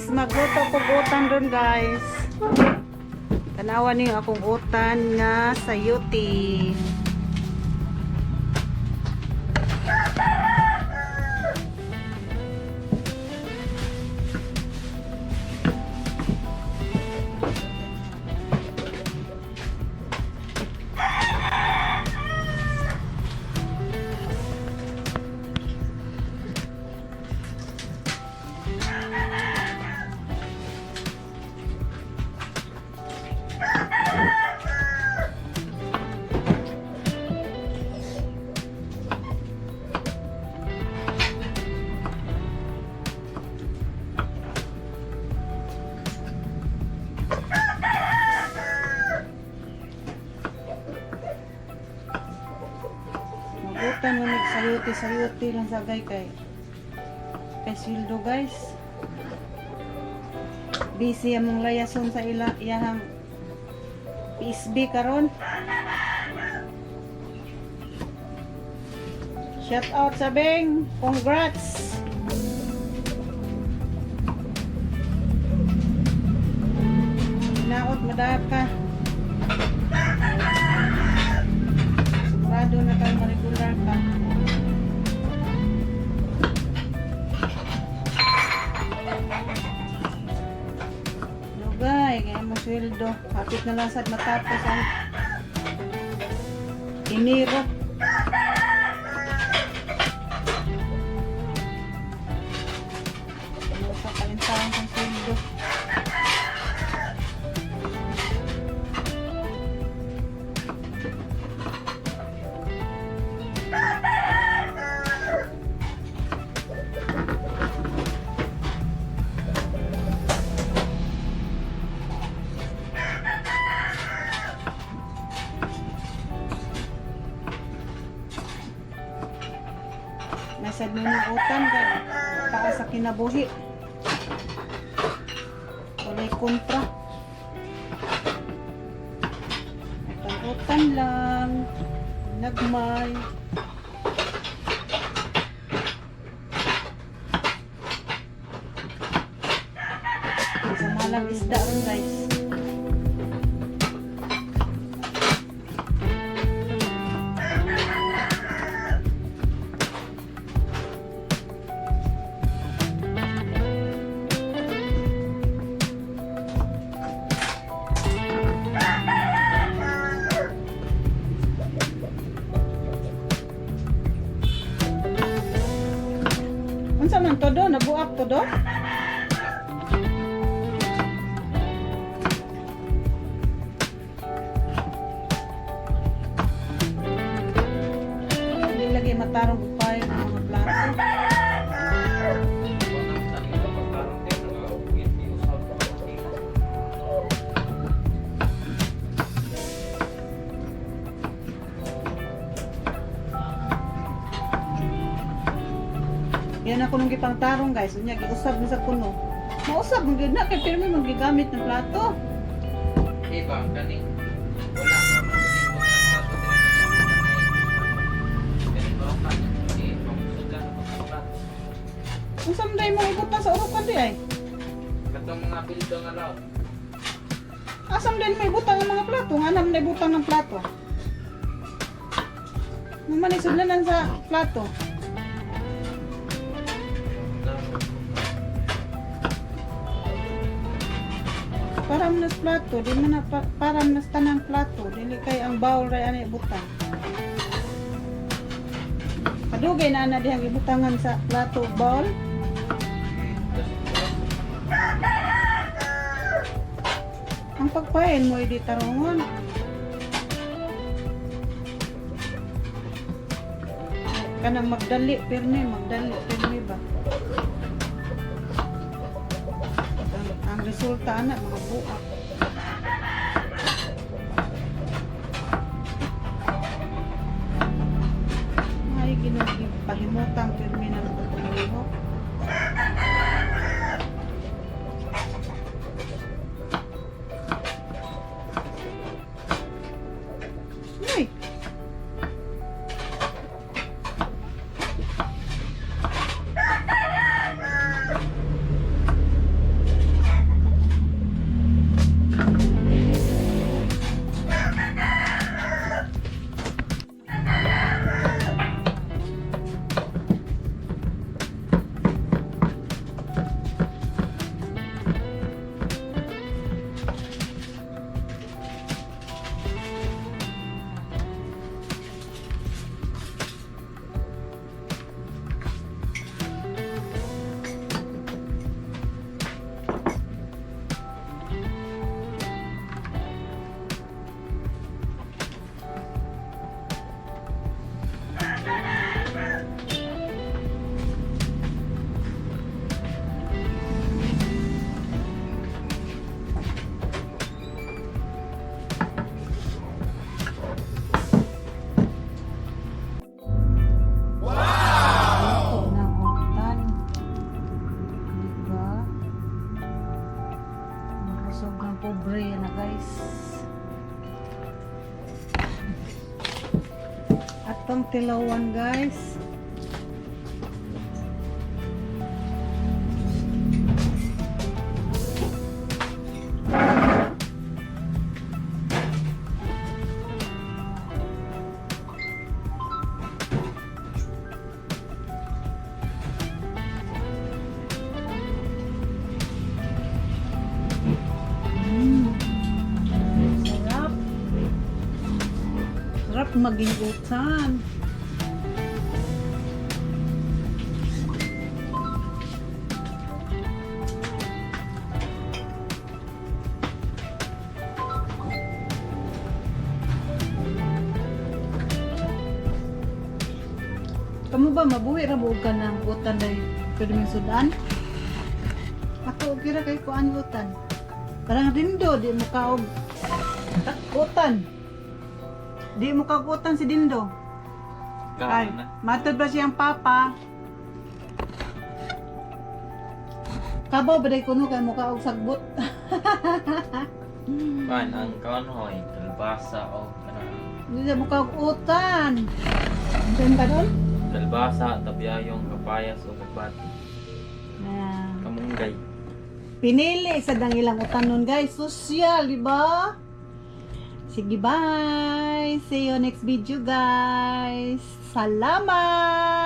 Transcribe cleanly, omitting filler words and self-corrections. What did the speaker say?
guys, magluto ko utan doon guys. Tanawan niyo akong utan nga sayuti. Utan mo sayuti lang sagay kay sweldo guys. Busy among layason sa iyang PSB karon. Shout out sa Beng, congrats. Naot madaka. Sigurado na kang regular ka. Dugay, kaya mo sweldo. Hapit na lang sad matapos ang Enero. Ano sa kalintahan kang sweldo. Nasa utan kay taas sa kinabuhi. Walay kontra. Utan lang. Nagmay. Sa malang isda ron guys. Unsa man to do? Nabuak to do? Hindi lagi matarong upay ng mga plato. Yan ako nung gipang tarong guys. Unya giusab na sa kuno. Mausab mo gyud na kay pirmi magigamit ng plato. Iba kani wala na mo Kung samday mo ibutan sa urukan di ay. katong mga pildo nga law. Asam din may butang ng mga plato. Nga naman may butang ng plato. Naman isudlanan sa plato. Param nas plato, di man na param nas tanang plato, dili kay ang bowl ray ani butang. Kadugay na ana dihang ibutangan sa plato bowl. Ang pagpain mo di tarongon. Kanang magdali pirmi ba? Ang resulta anak mga buak. Ay ginagi pahimutang pirmi ng pagpalihok. Uy! Sobrang pobre yan na guys. Atong tilawan guys. Sarap. Sarap maging utan. Kamu ba mabuhi ra buog ka ng utan day pwede mong sudan? Ako kira kay kuan utan. Parang Dindo di mo kaog utan. Di mo kaog utan si Dindo. Ay, Gano'n na. matod ba siyang papa? Kabaw ba day kuno kay mo kaog sagbot? Pan, ang kanoy, kalbasa o Hindi siya mo kaog utan. Diyan ka doon? dalbasa, tabiyayong, kapayas o kagbati. Ah. Kamunggay. Pinili sa dangilang utan nun guys. Social, di ba? Sige, bye. See you next video guys. Salamat!